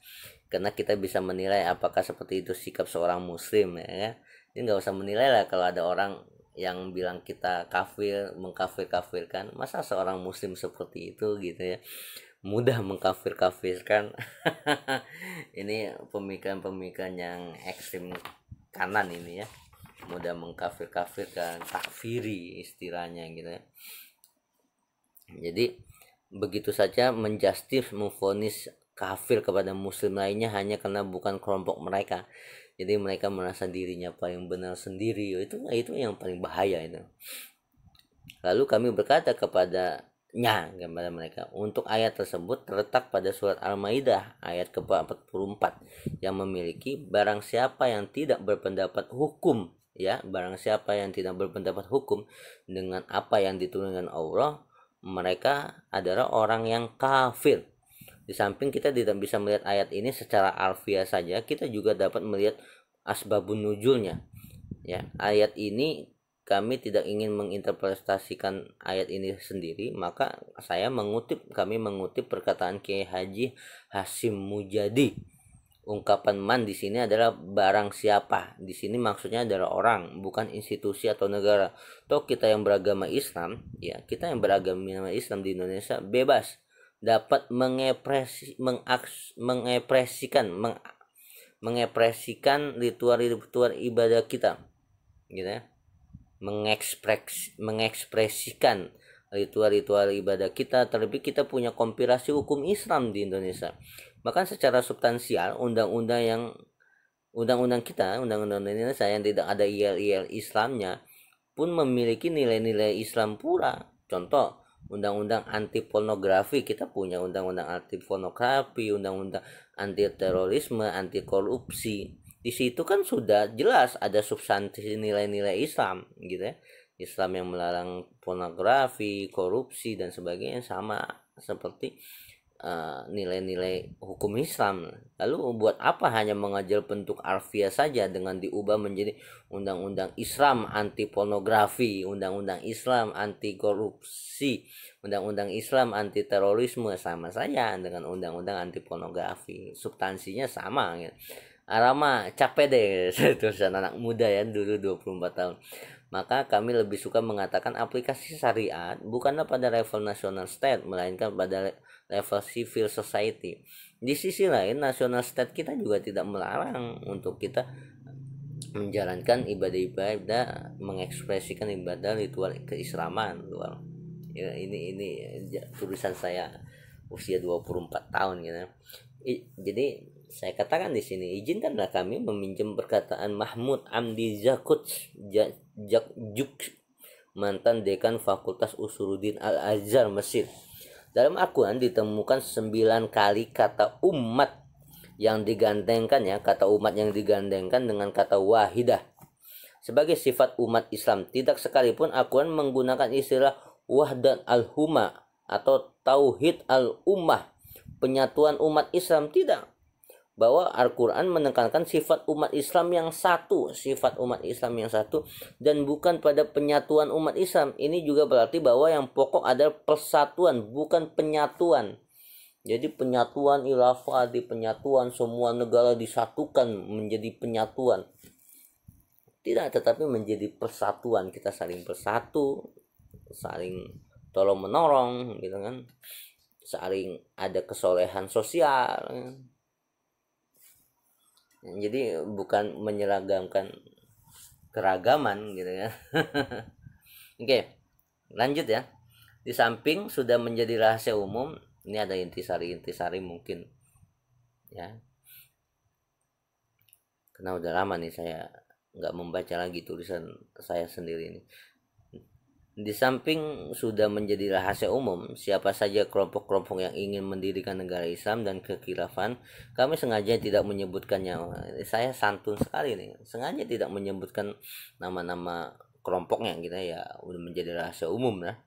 karena kita bisa menilai apakah seperti itu sikap seorang muslim ya. Jadi nggak usah menilai lah kalau ada orang yang bilang kita kafir, mengkafir-kafirkan. Masa seorang muslim seperti itu gitu ya, mudah mengkafir-kafirkan. Ini pemikiran-pemikiran yang ekstrim kanan ini ya, mudah mengkafir-kafirkan, takfiri istilahnya gitu ya. Jadi begitu saja menjustif, memvonis kafir kepada muslim lainnya hanya karena bukan kelompok mereka. Jadi mereka merasa dirinya paling benar sendiri. Itu yang paling bahaya itu. Lalu kami berkata kepada mereka, untuk ayat tersebut terletak pada surat Al-Maidah ayat ke-44 yang memiliki barang siapa yang tidak berpendapat hukum ya, barang siapa yang tidak berpendapat hukum dengan apa yang diturunkan Allah, mereka adalah orang yang kafir. Di samping kita tidak bisa melihat ayat ini secara alfiah saja, kita juga dapat melihat asbabun nuzulnya ya. Ayat ini kami tidak ingin menginterpretasikan ayat ini sendiri, maka kami mengutip perkataan Kiai Haji Hasyim Mujadi. Ungkapan man di sini adalah barang siapa. Di sini maksudnya adalah orang, bukan institusi atau negara. Toh kita yang beragama Islam ya, kita yang beragama Islam di Indonesia bebas dapat mengekspresikan ritual ibadah kita gitu ya, mengekspresikan ritual ibadah kita. Terlebih kita punya kompilasi hukum Islam di Indonesia. Bahkan secara substansial undang-undang Indonesia yang tidak ada IL Islamnya pun memiliki nilai-nilai Islam pula. Contoh, undang-undang anti pornografi, kita punya undang-undang anti pornografi, undang-undang anti terorisme, anti korupsi. Di situ kan sudah jelas ada substansi nilai-nilai Islam gitu ya. Islam yang melarang pornografi, korupsi dan sebagainya, sama seperti nilai-nilai hukum Islam. Lalu buat apa hanya mengajar bentuk alfiah saja dengan diubah menjadi undang-undang Islam anti pornografi, undang-undang Islam anti korupsi, undang-undang Islam anti terorisme, sama saja dengan undang-undang anti pornografi. Substansinya sama gitu. Arama capek deh tulisan anak muda ya dulu 24 tahun. Maka kami lebih suka mengatakan aplikasi syariat bukanlah pada level national state, melainkan pada level civil society. Di sisi lain, national state kita juga tidak melarang untuk kita menjalankan ibadah-ibadah, mengekspresikan ibadah ritual keislaman. Ya, ini tulisan saya usia 24 tahun gitu. Jadi saya katakan di sini, izinkanlah kami meminjam perkataan Mahmud Amdi Zakuts Jakjuk, mantan dekan Fakultas Usuluddin Al-Azhar Mesir. Dalam Al-Quran ditemukan 9 kali kata umat yang digandengkan ya, kata umat yang digandengkan dengan kata wahidah sebagai sifat umat Islam. Tidak sekalipun Al-Quran menggunakan istilah wahdat al-humma atau tauhid al-ummah, penyatuan umat Islam, tidak. Bahwa Al-Quran menekankan sifat umat Islam yang satu, dan bukan pada penyatuan umat Islam. Ini juga berarti bahwa yang pokok adalah persatuan, bukan penyatuan. Jadi penyatuan ilafah, di penyatuan semua negara disatukan menjadi penyatuan. tidak, tetapi menjadi persatuan, kita saling bersatu, saling tolong menolong gitu kan, saling ada kesolehan sosial kan? Jadi bukan menyeragamkan keragaman gitu ya. Oke, lanjut ya. Di samping sudah menjadi rahasia umum, ini ada intisari mungkin ya, karena udah lama nih saya nggak membaca lagi tulisan saya sendiri ini. Di samping sudah menjadi rahasia umum siapa saja kelompok-kelompok yang ingin mendirikan negara Islam dan kekhilafan, kami sengaja tidak menyebutkannya. Saya santun sekali nih, sengaja tidak menyebutkan nama-nama kelompoknya gitu ya, udah menjadi rahasia umum lah.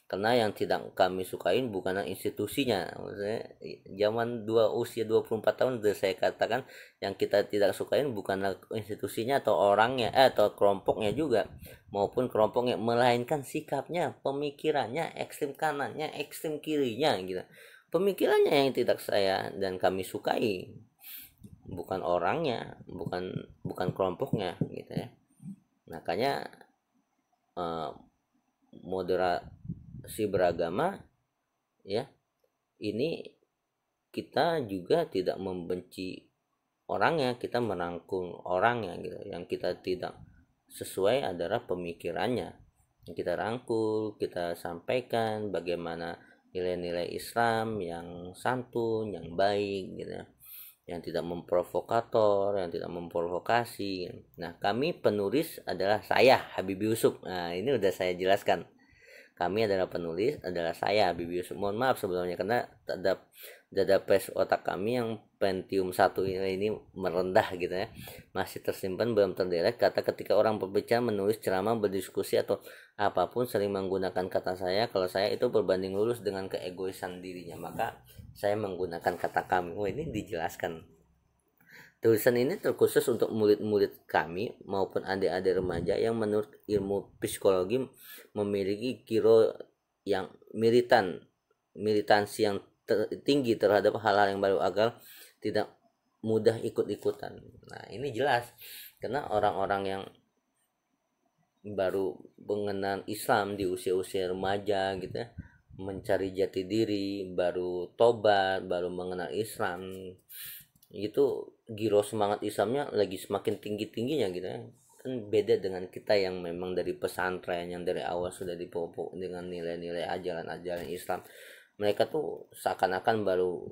Karena yang tidak kami sukain bukanlah institusinya. Maksudnya zaman usia 24 tahun sudah saya katakan, yang kita tidak sukain bukanlah institusinya atau orangnya atau kelompoknya juga, maupun kelompoknya, melainkan sikapnya, pemikirannya, ekstrem kanannya, ekstrem kirinya gitu. Pemikirannya yang tidak saya dan kami sukai, bukan orangnya, bukan kelompoknya gitu ya. Makanya moderasi beragama ya, ini kita juga tidak membenci orangnya, kita merangkul orangnya gitu. Yang kita tidak sesuai adalah pemikirannya, yang kita rangkul, kita sampaikan bagaimana nilai-nilai Islam yang santun, yang baik gitu, yang tidak memprovokator, yang tidak memprovokasi. Nah, kami penulis adalah saya, Habibie Yusuf. Nah, ini udah saya jelaskan. Kami adalah penulis, adalah saya, Habibie Yusuf. Mohon maaf sebelumnya karena dada pes otak kami yang Pentium 1 ini merendah gitu ya. Masih tersimpan, belum terdirect. Kata ketika orang berbicara, menulis, ceramah, berdiskusi atau apapun sering menggunakan kata saya. Kalau saya itu berbanding lurus dengan keegoisan dirinya, maka saya menggunakan kata kami. Ini dijelaskan. Tulisan ini terkhusus untuk murid-murid kami maupun adik-adik remaja yang menurut ilmu psikologi memiliki kiro yang militansi yang tinggi terhadap hal-hal yang baru agar tidak mudah ikut-ikutan. Nah, ini jelas karena orang-orang yang baru mengenal Islam di usia-usia remaja gitu ya, mencari jati diri, baru tobat, baru mengenal Islam, itu giro semangat Islamnya lagi semakin tinggi-tingginya gitu ya. Kan beda dengan kita yang memang dari pesantren, yang dari awal sudah dipupuk dengan nilai-nilai ajaran-ajaran Islam. Mereka tuh seakan-akan baru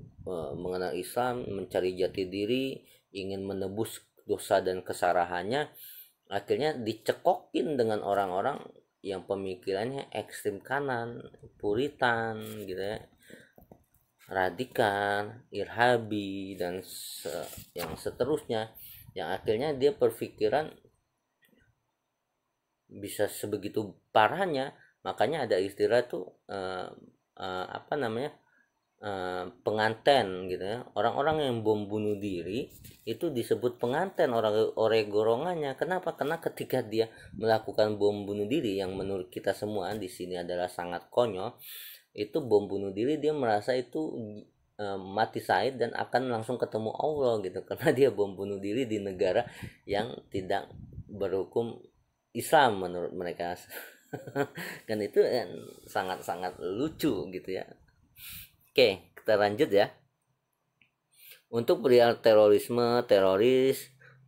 mengenal Islam, mencari jati diri, ingin menebus dosa dan kesalahannya, akhirnya dicekokin dengan orang-orang yang pemikirannya ekstrem kanan, puritan gitu ya, radikal, irhabi, dan yang seterusnya, yang akhirnya dia berpikiran bisa sebegitu parahnya. Makanya ada istilah tuh penganten gitu ya. Orang-orang yang bom bunuh diri itu disebut penganten, orang golongannya. Kenapa? Karena ketika dia melakukan bom bunuh diri yang menurut kita semua di sini adalah sangat konyol, itu bom bunuh diri, dia merasa itu mati syahid dan akan langsung ketemu Allah gitu, karena dia bom bunuh diri di negara yang tidak berhukum Islam menurut mereka. Kan itu sangat-sangat lucu gitu ya. Oke, kita lanjut ya. Untuk perihal teroris,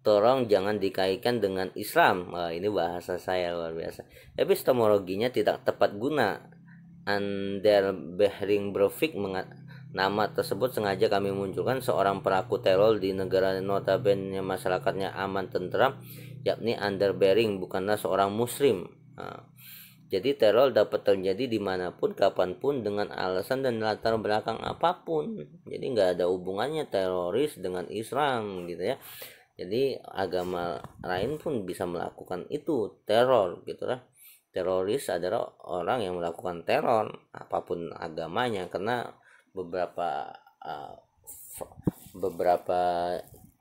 tolong jangan dikaitkan dengan Islam. Ini bahasa saya luar biasa. Epistemologinya tidak tepat guna. Ander Behring Breivik, nama tersebut sengaja kami munculkan seorang pelaku teror di negara notabene masyarakatnya aman tentram, yakni Ander Behring, bukanlah seorang muslim. Jadi teror dapat terjadi dimanapun, kapanpun, dengan alasan dan latar belakang apapun. Jadi nggak ada hubungannya teroris dengan Islam gitu ya. Jadi agama lain pun bisa melakukan itu, teror gitu lah. Teroris adalah orang yang melakukan teror apapun agamanya, karena beberapa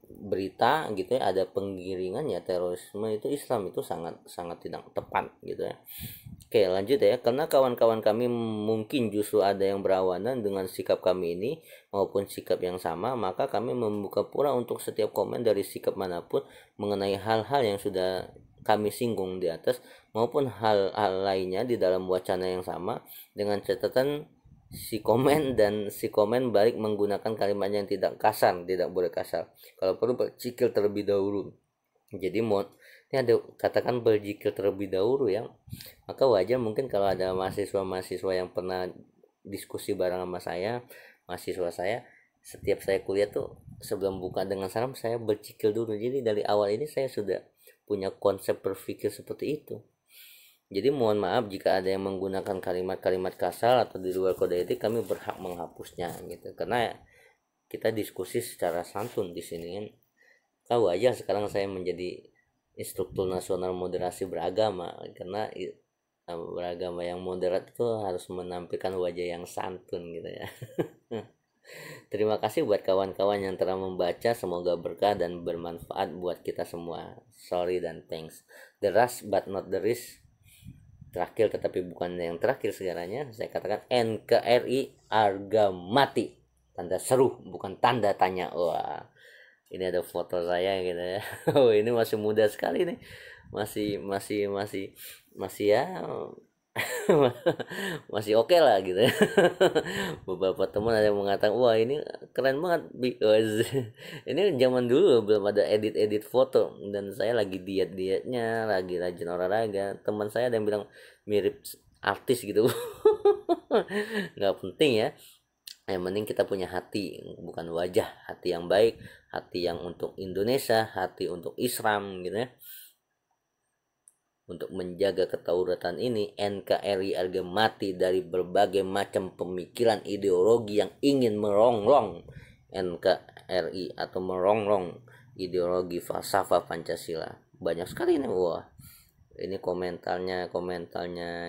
berita gitu ya, ada penggiringan ya terorisme itu Islam, itu sangat tidak tepat gitu ya. Oke, lanjut ya. Karena kawan-kawan kami mungkin justru ada yang berlawanan dengan sikap kami ini maupun sikap yang sama, maka kami membuka pula untuk setiap komen dari sikap manapun mengenai hal-hal yang sudah kami singgung di atas maupun hal-hal lainnya di dalam wacana yang sama, dengan catatan si komen balik menggunakan kalimat yang tidak kasar, tidak boleh kasar. Kalau perlu bercikil terlebih dahulu. Jadi ini ada katakan berjikil terlebih dahulu ya. Maka wajar mungkin kalau ada mahasiswa yang pernah diskusi bareng sama saya, mahasiswa saya, setiap saya kuliah tuh sebelum buka dengan salam saya bercikil dulu. Jadi dari awal ini saya sudah punya konsep berpikir seperti itu. Jadi mohon maaf jika ada yang menggunakan kalimat-kalimat kasar atau di luar kode etik, kami berhak menghapusnya gitu. Karena kita diskusi secara santun di sini kan. Tahu aja sekarang saya menjadi instruktur nasional moderasi beragama, karena beragama yang moderat itu harus menampilkan wajah yang santun gitu ya. Terima kasih buat kawan-kawan yang telah membaca, semoga berkah dan bermanfaat buat kita semua. Sorry dan thanks. The last but not the least, terakhir tetapi bukan yang terakhir segalanya, saya katakan NKRI harga mati. Tanda seru bukan tanda tanya. Wah, ini ada foto saya gitu ya. Oh, ini masih muda sekali nih. Masih ya masih oke lah gitu ya. Beberapa teman ada yang mengatakan, wah ini keren banget because ini zaman dulu belum ada edit foto, dan saya lagi dietnya, lagi rajin olahraga. Teman saya ada yang bilang mirip artis gitu. Nggak penting ya, yang penting kita punya hati, bukan wajah. Hati yang baik, hati yang untuk Indonesia, hati untuk Islam gitu ya. Untuk menjaga ketauratan ini, NKRI harga mati dari berbagai macam pemikiran ideologi yang ingin merongrong NKRI atau merongrong ideologi falsafah Pancasila. Banyak sekali nih, wah. Ini komentarnya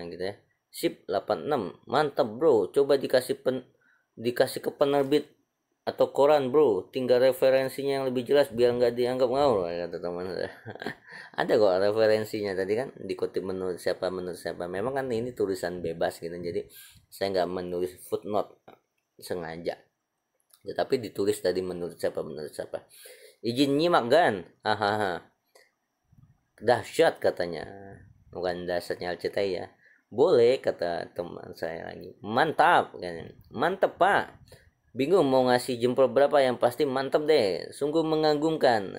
gitu ya. Sip 86, mantap bro, coba dikasih ke penerbit atau koran bro, tinggal referensinya yang lebih jelas biar nggak dianggap ngawur, kata teman saya. Ada kok referensinya, tadi kan dikutip menurut siapa. Memang kan ini tulisan bebas gitu, jadi saya nggak menulis footnote sengaja, tetapi ditulis tadi menurut siapa. Izin nyimak kan, hahaha, dahsyat katanya, bukan dahsyatnya Alcitai ya. Boleh, kata teman saya lagi. Mantap kan, mantap pak, bingung mau ngasih jempol berapa, yang pasti mantap deh, sungguh mengagumkan.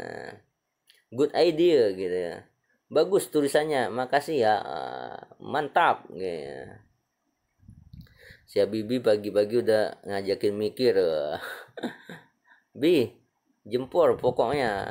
Good idea gitu ya, bagus tulisannya, makasih ya, mantap gitu. Si Bibi pagi-pagi udah ngajakin mikir. Bi, jempol pokoknya.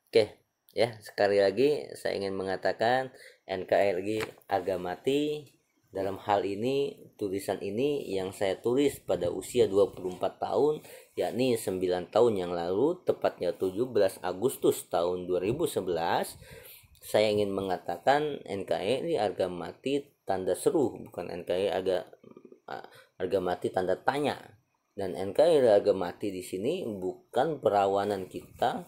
Oke ya, sekali lagi saya ingin mengatakan NKRI harga mati. Dalam hal ini, tulisan ini yang saya tulis pada usia 24 tahun, yakni 9 tahun yang lalu, tepatnya 17 Agustus tahun 2011, saya ingin mengatakan NKRI harga mati tanda seru, bukan NKRI harga mati tanda tanya. Dan NKRI harga mati di sini bukan perawanan kita,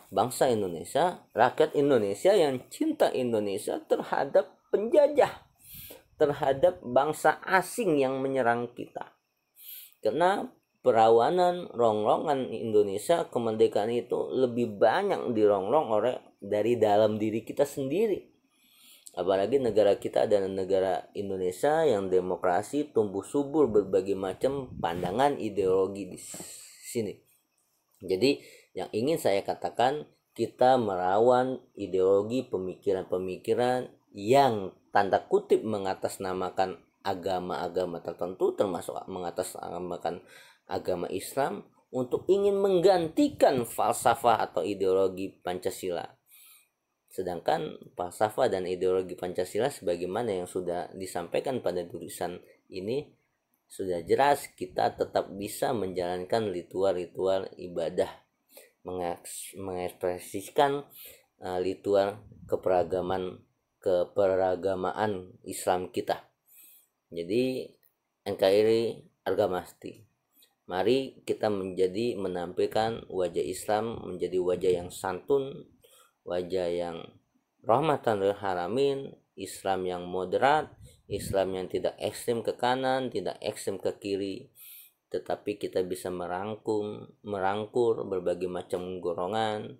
bangsa Indonesia, rakyat Indonesia yang cinta Indonesia terhadap penjajah, terhadap bangsa asing yang menyerang kita. Karena perawanan rongrongan Indonesia kemerdekaan itu lebih banyak dirongrong dari dalam diri kita sendiri. Apalagi negara kita adalah negara Indonesia yang demokrasi, tumbuh subur berbagai macam pandangan ideologi di sini. Jadi yang ingin saya katakan, kita melawan ideologi pemikiran-pemikiran yang tanda kutip mengatasnamakan agama-agama tertentu, termasuk mengatasnamakan agama Islam, untuk ingin menggantikan falsafah atau ideologi Pancasila. Sedangkan falsafah dan ideologi Pancasila sebagaimana yang sudah disampaikan pada tulisan ini, sudah jelas kita tetap bisa menjalankan ritual-ritual ibadah, mengekspresikan ritual keberagamaan Islam kita. Jadi NKRI harga mati. Mari kita menampilkan wajah Islam menjadi wajah yang santun, wajah yang rahmatan lil alamin, Islam yang moderat, Islam yang tidak ekstrem ke kanan, tidak ekstrem ke kiri, tetapi kita bisa merangkul berbagai macam golongan,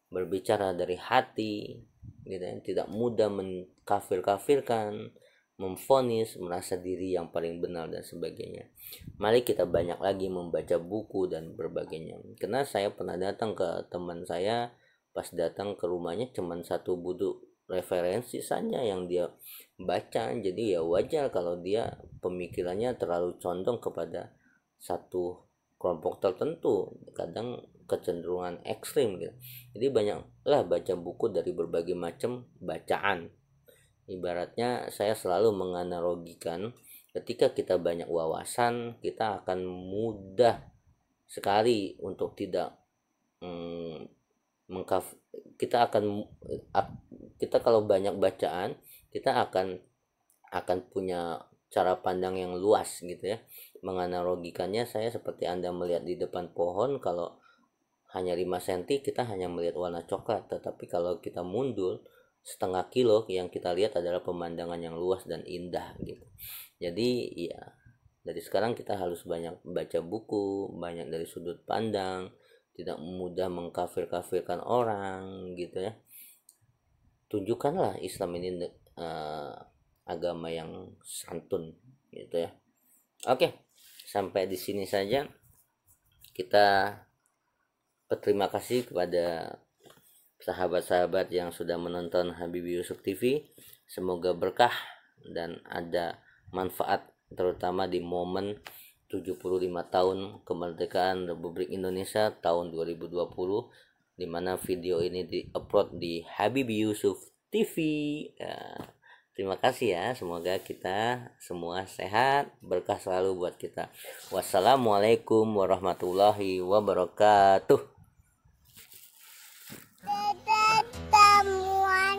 berbicara dari hati, gitu ya, tidak mudah mengkafir-kafirkan, memvonis, merasa diri yang paling benar dan sebagainya. Mari kita banyak lagi membaca buku dan berbagainya. Karena saya pernah datang ke teman saya, pas datang ke rumahnya cuman satu buku referensi saja yang dia baca. Jadi ya wajar kalau dia pemikirannya terlalu condong kepada satu kelompok tertentu, kadang kecenderungan ekstrim gitu. Jadi banyaklah baca buku dari berbagai macam bacaan. Ibaratnya saya selalu menganalogikan, ketika kita banyak wawasan, kita akan mudah sekali untuk tidak kita akan kita kalau banyak bacaan, kita akan punya cara pandang yang luas gitu ya. Menganalogikannya, saya seperti Anda melihat di depan pohon, kalau hanya 5 cm kita hanya melihat warna coklat, tetapi kalau kita mundur setengah kilo, yang kita lihat adalah pemandangan yang luas dan indah gitu. Jadi ya dari sekarang kita harus banyak baca buku, banyak dari sudut pandang, tidak mudah mengkafir-kafirkan orang gitu ya. Tunjukkanlah Islam ini agama yang santun gitu ya. Oke, sampai di sini saja. Kita berterima kasih kepada sahabat-sahabat yang sudah menonton Habibie Yusuf TV. Semoga berkah dan ada manfaat, terutama di momen 75 tahun kemerdekaan Republik Indonesia tahun 2020, di mana video ini di-upload di Habibie Yusuf TV. Ya, terima kasih ya, semoga kita semua sehat, berkah selalu buat kita. Wassalamualaikum warahmatullahi wabarakatuh. Temuan